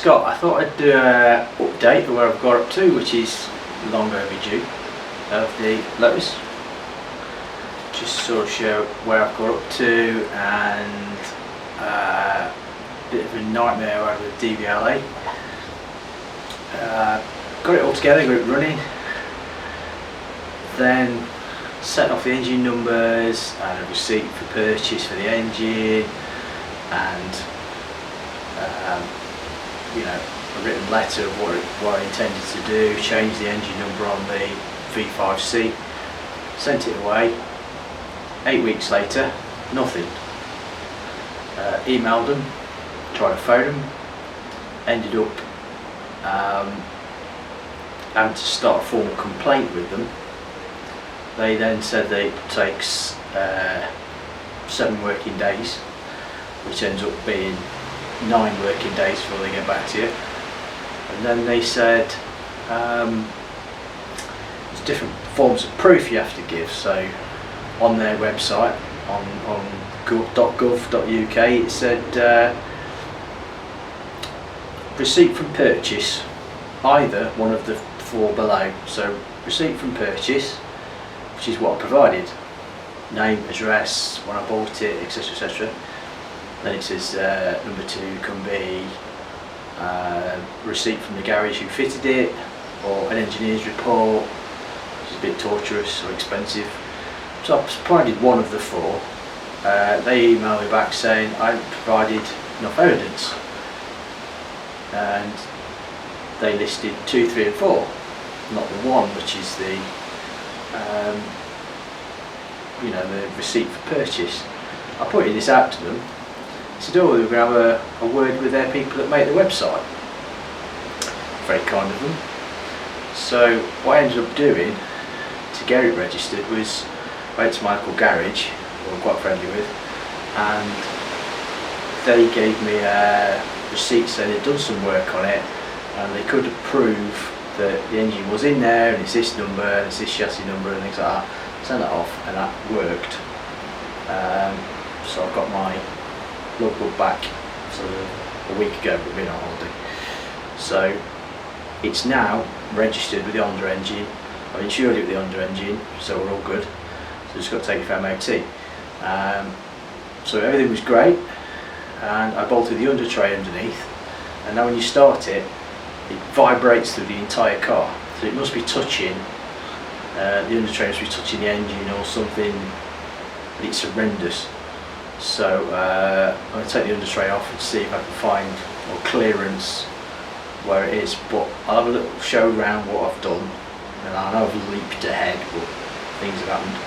Scott. I thought I'd do an update of where I've got up to, which is long overdue, of the Lotus. Just sort of show where I've got up to, and a bit of a nightmare out of the DVLA. Got it all together, got it running, then set off the engine numbers and a receipt for purchase for the engine, and you know, a written letter of what I intended to do, change the engine number on the V5C, sent it away. 8 weeks later, nothing. Emailed them, tried to phone them, ended up having to start a formal complaint with them. They then said that it takes 7 working days, which ends up being 9 working days before they get back to you. And then they said there's different forms of proof you have to give. So on their website, on gov.uk, it said receipt from purchase, either one of the 4 below. So receipt from purchase, which is what I provided, name, address, when I bought it, etc, etc. Then it says number 2 can be receipt from the garage who fitted it, or an engineer's report, which is a bit torturous or expensive. So I provided one of the 4. They emailed me back saying I hadn't provided enough evidence, and they listed 2, 3 and 4, not the 1, which is the you know, the receipt for purchase. I pointed this out to them. I said, oh, we're going to have a word with their people that make the website. Very kind of them. So what I ended up doing to get it registered was I went to my local garage, who I'm quite friendly with, and they gave me a receipt saying they'd done some work on it, and they could prove that the engine was in there, and it's this number, and it's this chassis number, and things like that. Sent that off, and that worked. So I've got my logbook back sort of a week ago, but been on holiday. So it's now registered with the Honda engine. I've insured it with the Honda engine, so we're all good. So just got to take it for MOT. So everything was great, and I bolted the under tray underneath, and now when you start it, it vibrates through the entire car. So it must be touching, the under tray must be touching the engine or something. It's horrendous. So I'm going to take the under tray off and see if I can find more clearance where it is. But I'll have a little show around what I've done, and I know I've leaped ahead, but things have happened.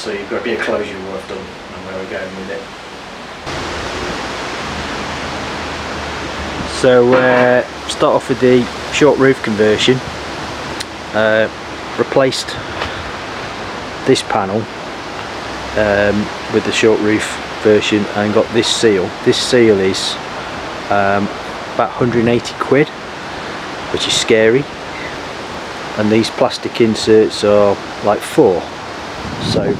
So you've got a bit of closure of what I've done and where we're going with it. So start off with the short roof conversion. Replaced this panel with the short roof version and got this seal. This seal is about 180 quid, which is scary, and these plastic inserts are like 4. So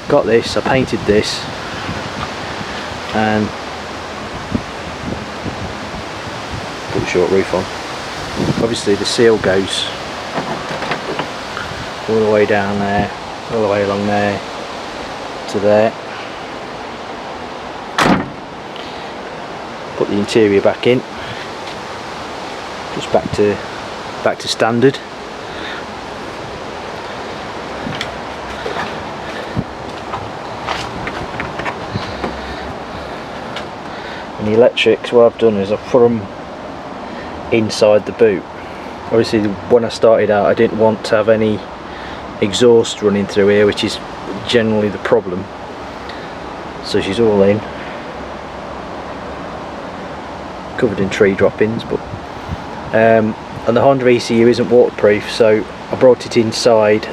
got this, I painted this, and put the short roof on. Obviously the seal goes all the way down there, all the way along there to there. Put the interior back in, just back to standard. And the electrics, what I've done is I've put them inside the boot. Obviously when I started out I didn't want to have any exhaust running through here, which is generally the problem. So she's all in, covered in tree droppings, but and the Honda ECU isn't waterproof, so I brought it inside,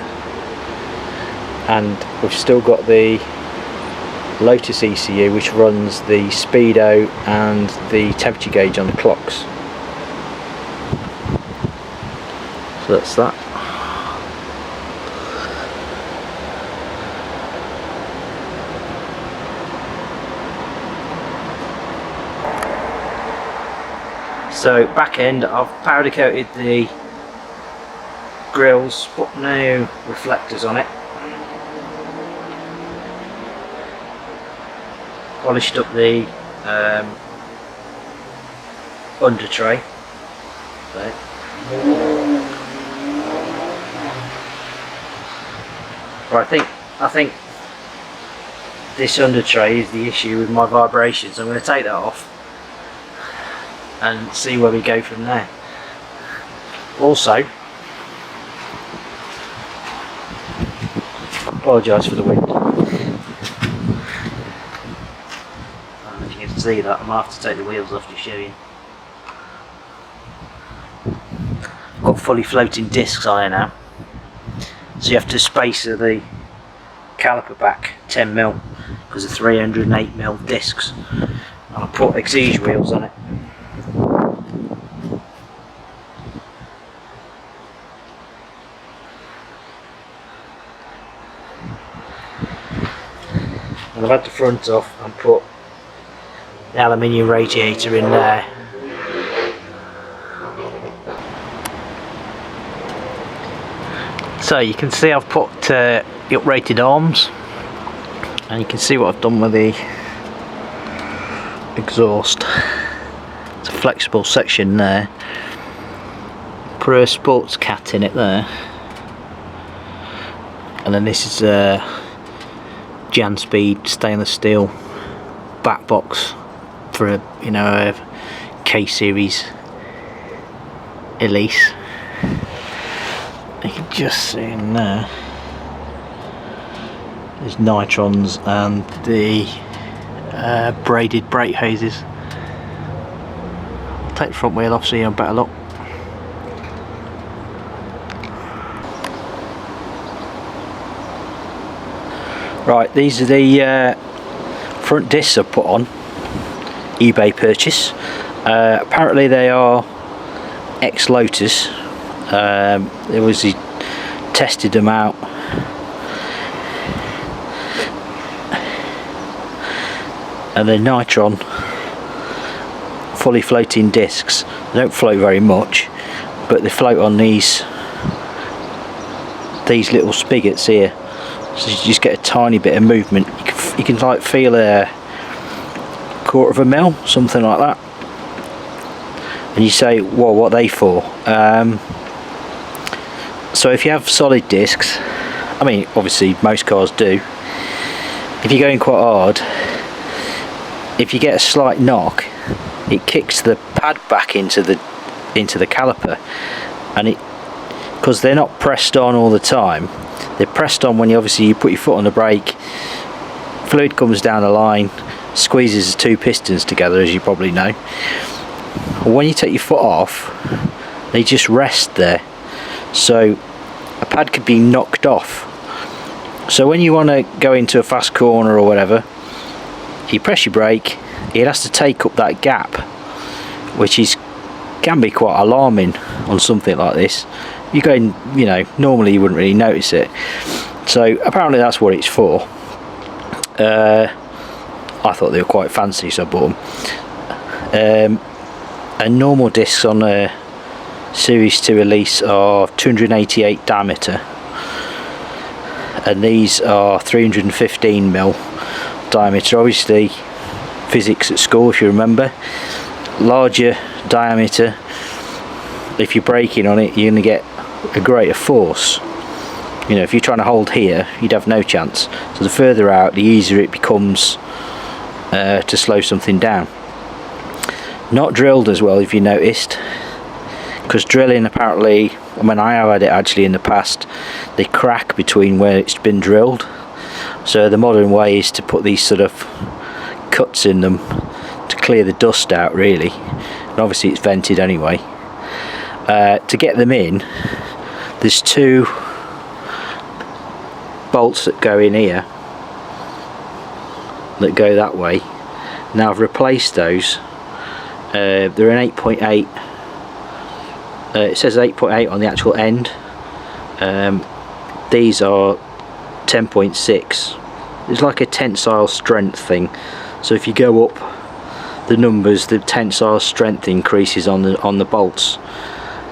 and we've still got the Lotus ECU which runs the speedo and the temperature gauge on the clocks. So that's that. So back end, I've powder coated the grills, put no reflectors on it, polished up the under tray. So. But I think this under tray is the issue with my vibrations. I'm going to take that off and see where we go from there. Also, apologise for the wind. I don't know if you can see that. I'm going to have to take the wheels off to show you. I've got fully floating discs on here now, so you have to spacer the caliper back 10mm because of 308mm discs, and I put exige wheels on it. And I've had the front off and put the aluminium radiator in there. So you can see I've put the uprated arms, and you can see what I've done with the exhaust. It's a flexible section there. Put a sports cat in it there, and then this is a Jan Speed stainless steel back box for a K series Elise. You can just see in there there's nitrons and the braided brake hoses. Take the front wheel off so you have a better look. Right, these are the front discs I've put on, eBay purchase. Apparently they are ex-Lotus. He tested them out, and they're nitron fully floating discs. They don't float very much, but they float on these little spigots here, so you just get a tiny bit of movement. You can like feel a 1/4 mil, something like that. And you say, well, what are they for? So if you have solid discs, I mean obviously most cars do, if you're going quite hard, if you get a slight knock, it kicks the pad back into the caliper, and because they're not pressed on all the time, they're pressed on when you put your foot on the brake, fluid comes down the line, squeezes the two pistons together, as you probably know. When you take your foot off, they just rest there, so a pad could be knocked off. So when you want to go into a fast corner or whatever, you press your brake, it has to take up that gap, which can be quite alarming on something like this. You're going, normally you wouldn't really notice it. So apparently that's what it's for. I thought they were quite fancy, so I bought them. And normal discs on a Series 2 Elise are 288 diameter, and these are 315mm diameter. Obviously physics at school, if you remember, larger diameter, if you're braking on it, you're going to get a greater force. If you're trying to hold here, you'd have no chance. So the further out, the easier it becomes to slow something down. Not drilled as well, if you noticed, because drilling apparently, I have had it actually in the past, they crack between where it's been drilled. So the modern way is to put these sort of cuts in them to clear the dust out, really, and obviously it's vented anyway. To get them in, there's two bolts that go in here that go that way. Now I've replaced those. They're an 8.8. It says 8.8 on the actual end. These are 10.6. It's like a tensile strength thing. So if you go up, the numbers, the tensile strength increases on the bolts.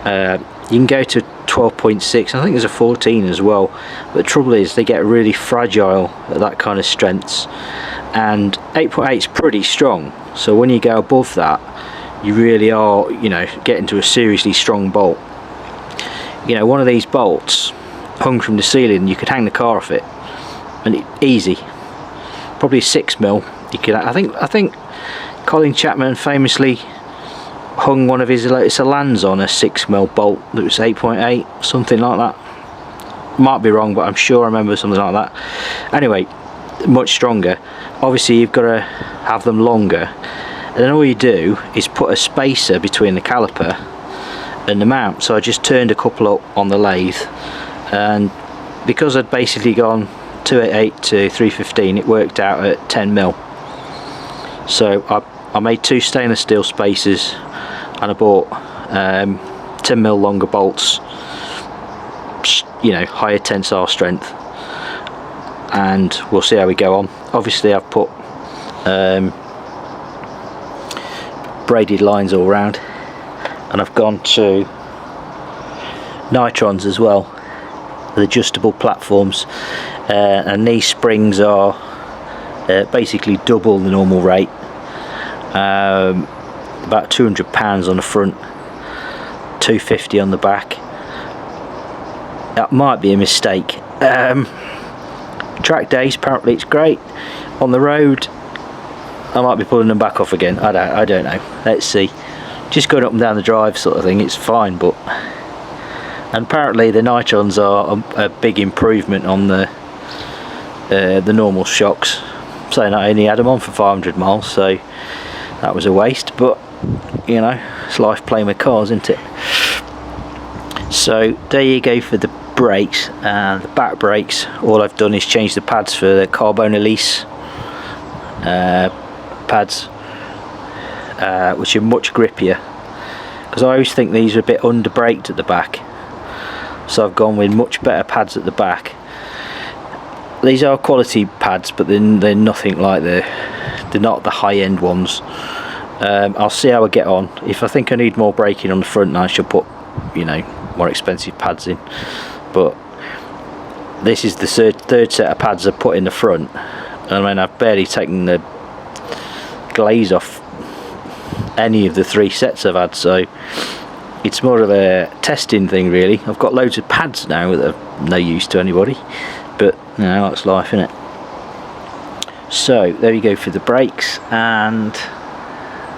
You can go to 12.6, I think there's a 14 as well, but the trouble is they get really fragile at that kind of strengths, and 8.8 is pretty strong, so when you go above that you really are, you know, getting to a seriously strong bolt. You know, one of these bolts hung from the ceiling, you could hang the car off it, and easy, probably 6mm. You could, I think Colin Chapman famously hung one of his Elans on a 6mm bolt that was 8.8, something like that. Might be wrong, but I'm sure I remember something like that. Anyway, much stronger. Obviously you've got to have them longer, and then all you do is put a spacer between the caliper and the mount. So I just turned a couple up on the lathe, and because I'd basically gone 288 to 315, it worked out at 10mm. So I made 2 stainless steel spacers, and I bought 10mm longer bolts, you know, higher tensile strength, and we'll see how we go on. Obviously I've put braided lines all around, and I've gone to nitrons as well, with adjustable platforms, and these springs are basically double the normal rate, about £200 on the front, £250 on the back. That might be a mistake. Track days, apparently it's great. On the road I might be pulling them back off again. I don't know, let's see. Just going up and down the drive sort of thing, it's fine. But, and apparently the nitrons are a big improvement on the normal shocks, saying I only had them on for 500 miles, so that was a waste. But you know, it's life playing with cars, isn't it? So there you go for the brakes. And the back brakes, all I've done is change the pads for the carbon elise pads, which are much grippier, because I always think these are a bit under braked at the back, so I've gone with much better pads at the back. These are quality pads, but they're nothing like they're not the high-end ones. I'll see how I get on. If I think I need more braking on the front, I shall put, you know, more expensive pads in. But this is the third set of pads I put in the front, and I mean, I've barely taken the glaze off any of the 3 sets I've had, so it's more of a testing thing really. I've got loads of pads now that are no use to anybody, but you know, that's life, isn't it? So there you go for the brakes, and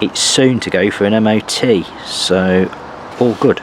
it's soon to go for an MOT, so all good.